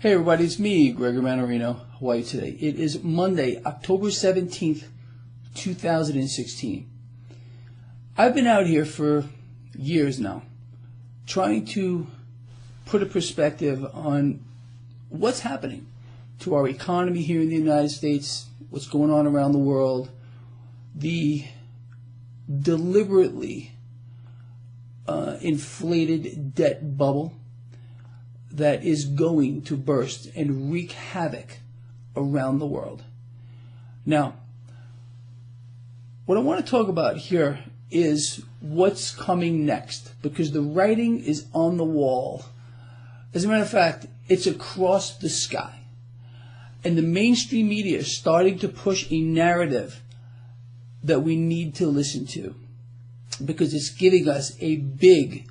Hey everybody, it's me, Gregory Mann, Hawaii today. It is Monday, October 17th, 2016. I've been out here for years now, trying to put a perspective on what's happening to our economy here in the United States, what's going on around the world, the deliberately inflated debt bubble that is going to burst and wreak havoc around the world. Now, what I want to talk about here is what's coming next, because the writing is on the wall. As a matter of fact, it's across the sky. And the mainstream media is starting to push a narrative that we need to listen to, because it's giving us a big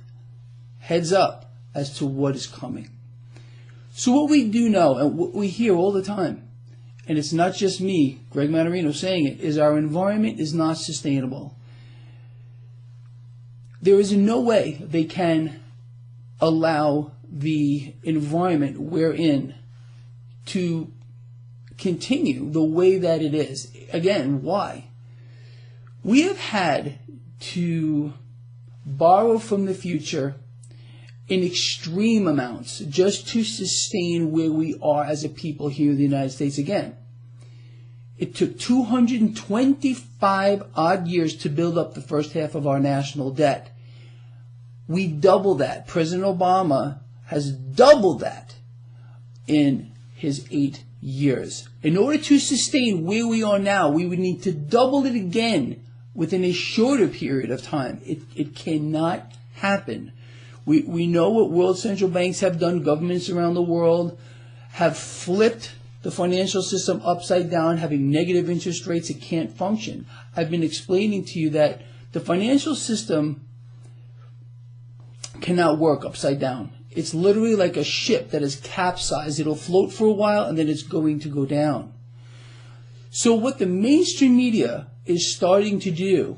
heads up as to what is coming. So what we do know, and what we hear all the time, and it's not just me, Greg Manarino, saying it, is our environment is not sustainable. There is no way they can allow the environment we're in to continue the way that it is. Again, why? We have had to borrow from the future in extreme amounts just to sustain where we are as a people here in the United States. Again, it took 225 odd years to build up the first half of our national debt. We doubled that. President Obama has doubled that in his 8 years. In order to sustain where we are now, we would need to double it again within a shorter period of time. It cannot happen. We know what world central banks have done. Governments around the world have flipped the financial system upside down, having negative interest rates. It can't function. I've been explaining to you that the financial system cannot work upside down. It's literally like a ship that is capsized. It'll float for a while and then it's going to go down. So what the mainstream media is starting to do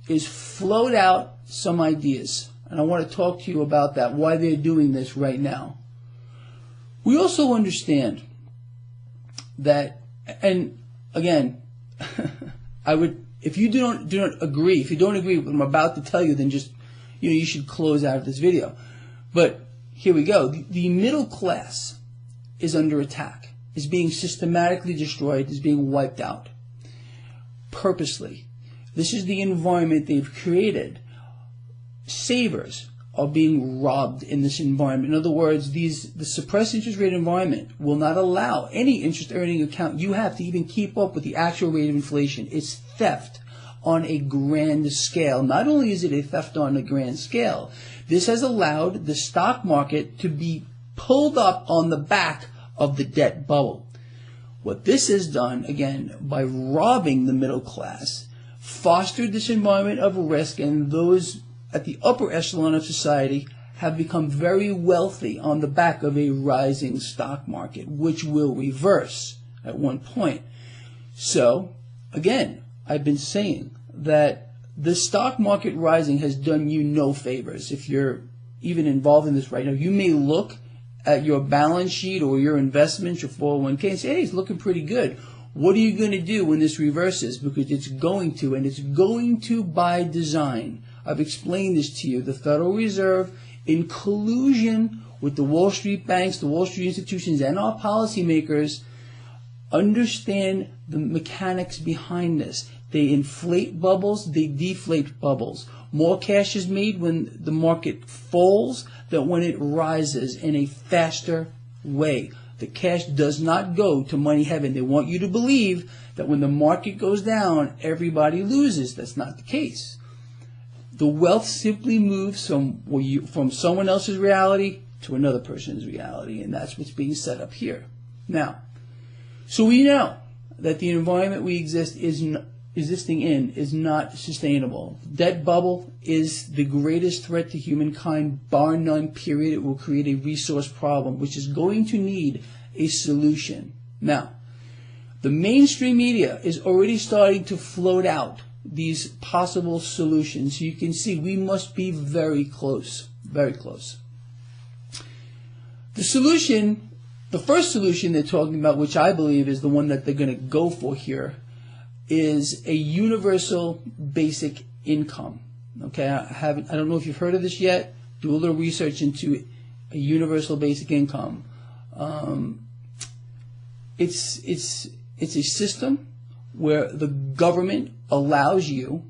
is float out some ideas. And I want to talk to you about that, why they're doing this right now. We also understand that, and again, if you don't agree, if you don't agree with what I'm about to tell you, then just, you should close out of this video. But here we go. The middle class is under attack, is being systematically destroyed, is being wiped out purposely. This is the environment they've created. Savers are being robbed in this environment. In other words, the suppressed interest rate environment will not allow any interest earning account you have to even keep up with the actual rate of inflation. It's theft on a grand scale. Not only is it a theft on a grand scale, this has allowed the stock market to be pulled up on the back of the debt bubble. What this has done, again, by robbing the middle class, fostered this environment of risk, and those at the upper echelon of society have become very wealthy on the back of a rising stock market, which will reverse at one point. So, again, I've been saying that the stock market rising has done you no favors. If you're even involved in this right now, you may look at your balance sheet or your investments, your 401k, and say, hey, it's looking pretty good. What are you going to do when this reverses? Because it's going to, and it's going to by design. I've explained this to you. The Federal Reserve, in collusion with the Wall Street banks, the Wall Street institutions, and our policymakers, understand the mechanics behind this. They inflate bubbles, they deflate bubbles. More cash is made when the market falls than when it rises in a faster way. The cash does not go to money heaven. They want you to believe that when the market goes down, everybody loses. That's not the case. The wealth simply moves from someone else's reality to another person's reality, and that's what's being set up here. Now, so we know that the environment we existing in is not sustainable. Debt bubble is the greatest threat to humankind, bar none, period. It will create a resource problem, which is going to need a solution. Now, the mainstream media is already starting to float out these possible solutions. You can see we must be very close, very close. The solution The first solution they're talking about, which I believe is the one that they're going to go for here, is a universal basic income. Okay, I don't know if you've heard of this yet. Do a little research into a universal basic income. It's a system where the government allows you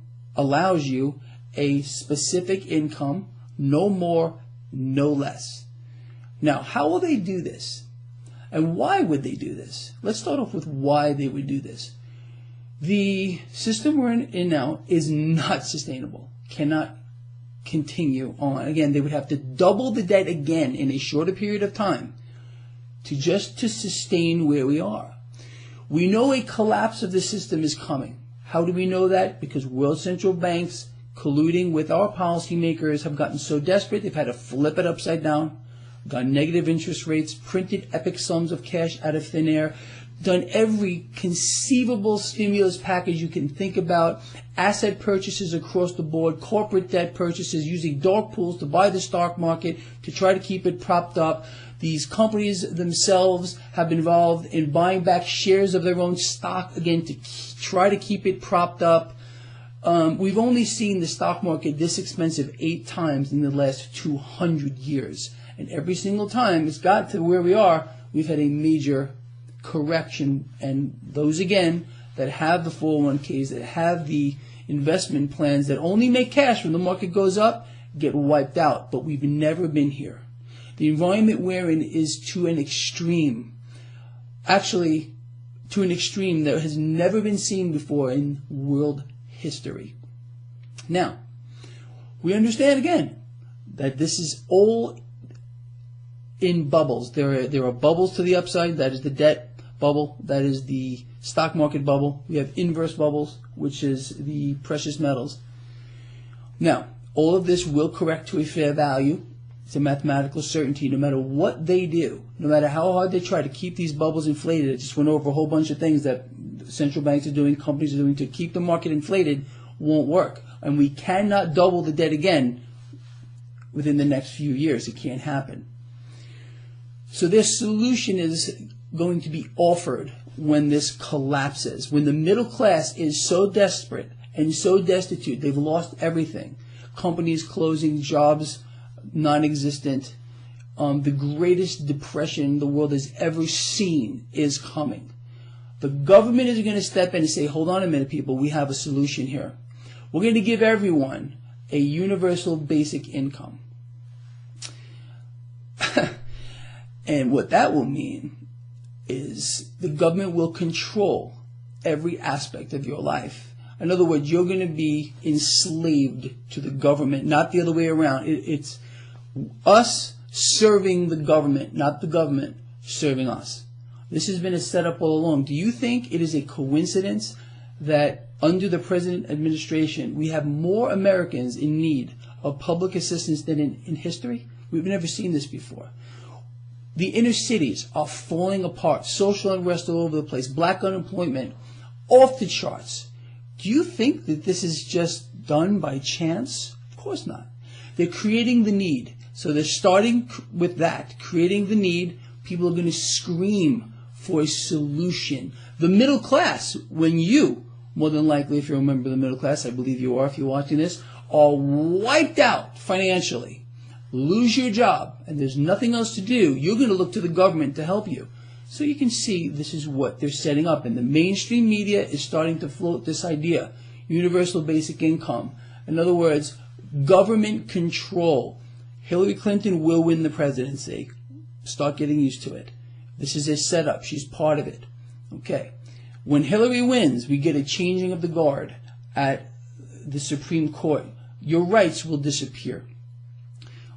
a specific income, no more, no less. Now, how will they do this? And why would they do this? Let's start off with why they would do this. The system we're in now is not sustainable, cannot continue on. Again, they would have to double the debt again in a shorter period of time to sustain where we are. We know a collapse of the system is coming. How do we know that? Because world central banks colluding with our policymakers have gotten so desperate they've had to flip it upside down, got negative interest rates, printed epic sums of cash out of thin air, done every conceivable stimulus package you can think about, asset purchases across the board, corporate debt purchases, using dark pools to buy the stock market to try to keep it propped up. These companies themselves have been involved in buying back shares of their own stock, again, to try to keep it propped up. We've only seen the stock market this expensive 8 times in the last 200 years. And every single time it's got to where we are, we've had a major correction. And those, again, that have the 401ks, that have the investment plans that only make cash when the market goes up, get wiped out. But we've never been here. The environment we're in is to an extreme. Actually, to an extreme that has never been seen before in world history. Now, we understand again that this is all in bubbles. There are bubbles to the upside. That is the debt bubble. That is the stock market bubble. We have inverse bubbles, which is the precious metals. Now, all of this will correct to a fair value. It's a mathematical certainty. No matter what they do, no matter how hard they try to keep these bubbles inflated, I just went over a whole bunch of things that central banks are doing, companies are doing to keep the market inflated, won't work. And we cannot double the debt again within the next few years. It can't happen. So their solution is going to be offered when this collapses, when the middle class is so desperate and so destitute, they've lost everything. Companies closing, jobs non-existent. The greatest depression the world has ever seen is coming. The government is going to step in and say, hold on a minute, people, we have a solution here. We're going to give everyone a universal basic income. And what that will mean is the government will control every aspect of your life. In other words, you're going to be enslaved to the government, not the other way around. It's us serving the government, not the government serving us. This has been a setup all along. Do you think it is a coincidence that under the present administration we have more Americans in need of public assistance than in history? We've never seen this before. The inner cities are falling apart. Social unrest all over the place. Black unemployment off the charts. Do you think that this is just done by chance? Of course not. They're creating the need. So they're starting with that, creating the need. People are going to scream for a solution. The middle class, when you, more than likely, if you're a member of the middle class, I believe you are if you're watching this, are wiped out financially, lose your job, and there's nothing else to do, you're going to look to the government to help you. So you can see this is what they're setting up. And the mainstream media is starting to float this idea, universal basic income. In other words, government control. Hillary Clinton will win the presidency. Start getting used to it. This is a setup. She's part of it. Okay. When Hillary wins, we get a changing of the guard at the Supreme Court. Your rights will disappear.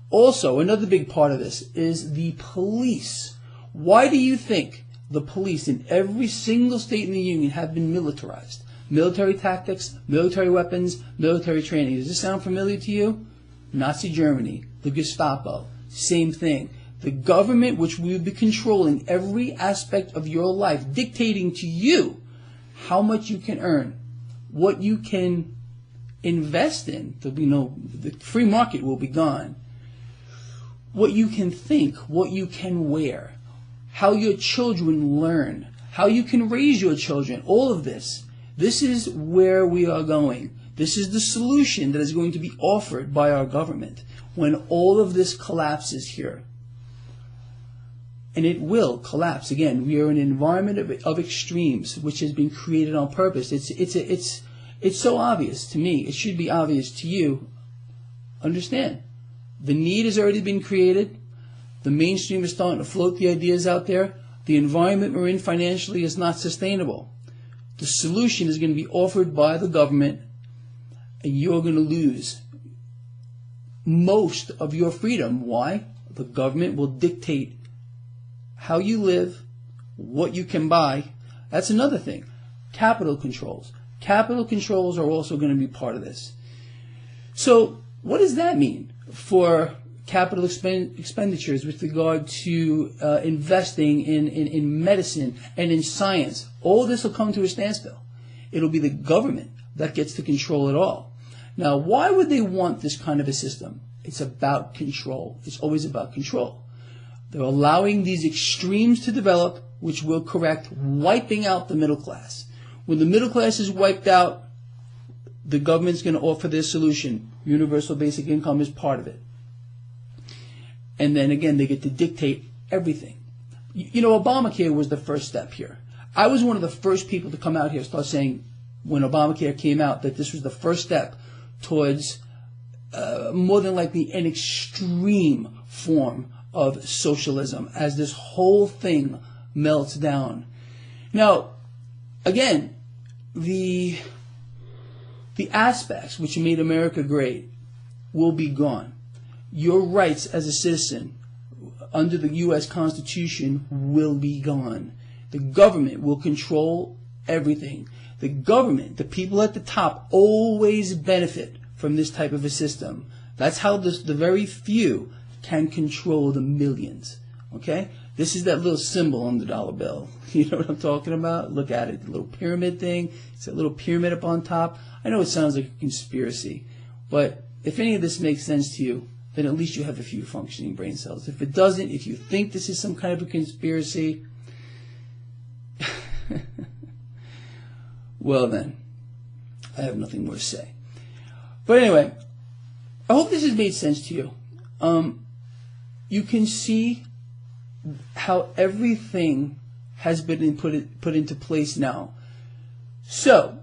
Also, another big part of this is the police. Why do you think the police in every single state in the Union have been militarized? Military tactics, military weapons, military training. Does this sound familiar to you? Nazi Germany, the Gestapo, same thing. The government, which will be controlling every aspect of your life, dictating to you how much you can earn, what you can invest in. There'll be the free market will be gone. What you can think, what you can wear, how your children learn, how you can raise your children, all of this. This is where we are going. This is the solution that is going to be offered by our government when all of this collapses here. And it will collapse. Again, we are in an environment of extremes, which has been created on purpose. It's so obvious to me. It should be obvious to you. Understand, the need has already been created. The mainstream is starting to float the ideas out there. The environment we're in financially is not sustainable. The solution is going to be offered by the government, and you're going to lose most of your freedom. Why? The government will dictate how you live, what you can buy. That's another thing. Capital controls. Capital controls are also going to be part of this. So what does that mean for capital expenditures with regard to investing in medicine and in science? All this will come to a standstill. It'll be the government that gets to control it all. Now, why would they want this kind of a system? It's about control. It's always about control. They're allowing these extremes to develop, which will correct, wiping out the middle class. When the middle class is wiped out, the government's going to offer their solution. Universal basic income is part of it. And then again, they get to dictate everything. You know, Obamacare was the first step here. I was one of the first people to come out here, start saying, when Obamacare came out, that this was the first step towards more than likely an extreme form of socialism as this whole thing melts down. Now, again, the aspects which made America great will be gone. Your rights as a citizen under the U.S. Constitution will be gone. The government will control everything. The government, the people at the top, always benefit from this type of a system. That's how the very few can control the millions. Okay? This is that little symbol on the dollar bill. You know what I'm talking about? Look at it. The little pyramid thing. It's a little pyramid up on top. I know it sounds like a conspiracy, but if any of this makes sense to you, then at least you have a few functioning brain cells. If it doesn't, if you think this is some kind of a conspiracy, well then, I have nothing more to say. But anyway, I hope this has made sense to you. You can see how everything has been put into place now. So,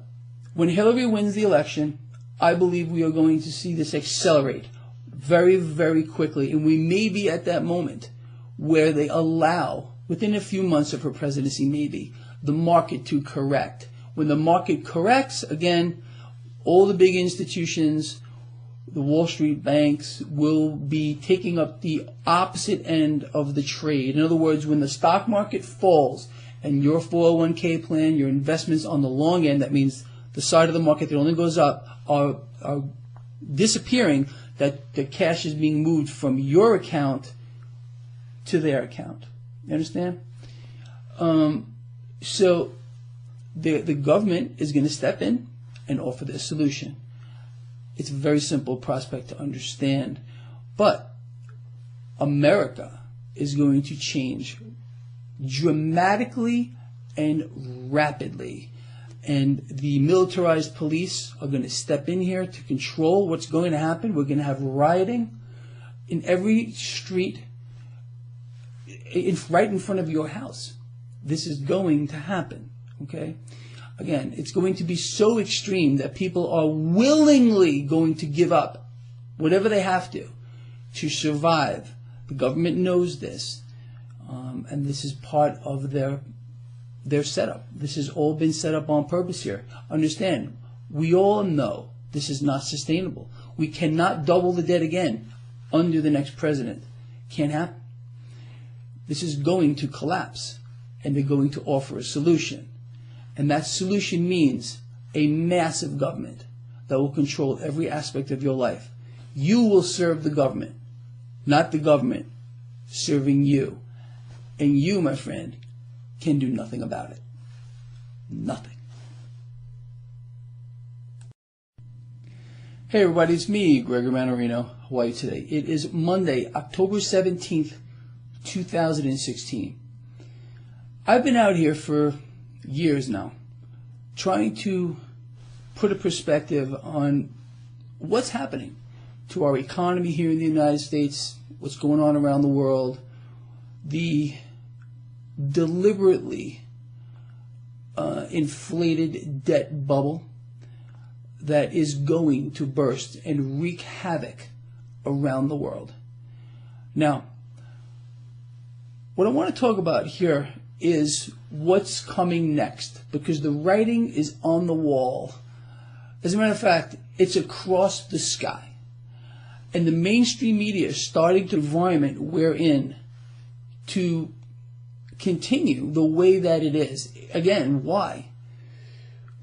when Hillary wins the election, I believe we are going to see this accelerate very, very quickly. And we may be at that moment where they allow, within a few months of her presidency maybe, the market to correct. When the market corrects, again, all the big institutions, the Wall Street banks, will be taking up the opposite end of the trade. In other words, when the stock market falls and your 401k plan, your investments on the long end, that means the side of the market that only goes up, are disappearing, that the cash is being moved from your account to their account. You understand? So the government is going to step in and offer this solution. It's a very simple prospect to understand. But America is going to change dramatically and rapidly. And the militarized police are going to step in here to control what's going to happen. We're going to have rioting in every street, right in front of your house. This is going to happen, okay? Again, it's going to be so extreme that people are willingly going to give up whatever they have to survive. The government knows this, and this is part of their setup. This has all been set up on purpose here. Understand, we all know this is not sustainable. We cannot double the debt again under the next president. Can't happen. This is going to collapse, and they're going to offer a solution. And that solution means a massive government that will control every aspect of your life. You will serve the government, not the government serving you. And you, my friend, can do nothing about it. Nothing. Hey everybody, it's me, Gregory Mann, How are you today? It is Monday, October 17th, 2016. I've been out here for years now, trying to put a perspective on what's happening to our economy here in the United States, what's going on around the world, the deliberately inflated debt bubble that is going to burst and wreak havoc around the world. Now, what I want to talk about here is what's coming next, because the writing is on the wall. As a matter of fact, it's across the sky. And the mainstream media is starting to environment we're in to continue the way that it is. Again, why?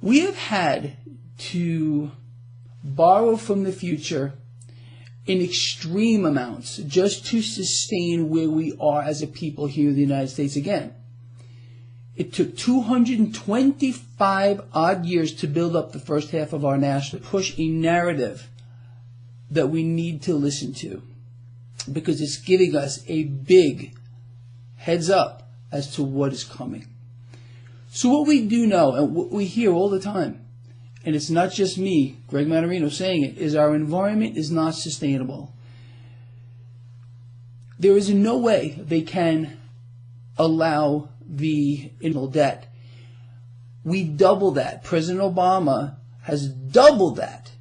We have had to borrow from the future in extreme amounts just to sustain where we are as a people here in the United States. Again, it took 225 odd years to build up the first half of our national, push a narrative that we need to listen to, because it's giving us a big heads up as to what is coming. So what we do know, and what we hear all the time, and it's not just me, Greg Manarino, saying it, is our environment is not sustainable. There is no way they can allow the internal debt. We double that. President Obama has doubled that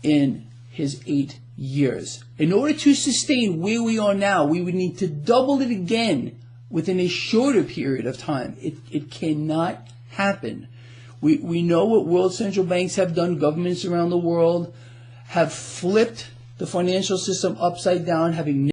in his 8 years. In order to sustain where we are now, we would need to double it again within a shorter period of time. It cannot happen. We know what world central banks have done. Governments around the world have flipped the financial system upside down, having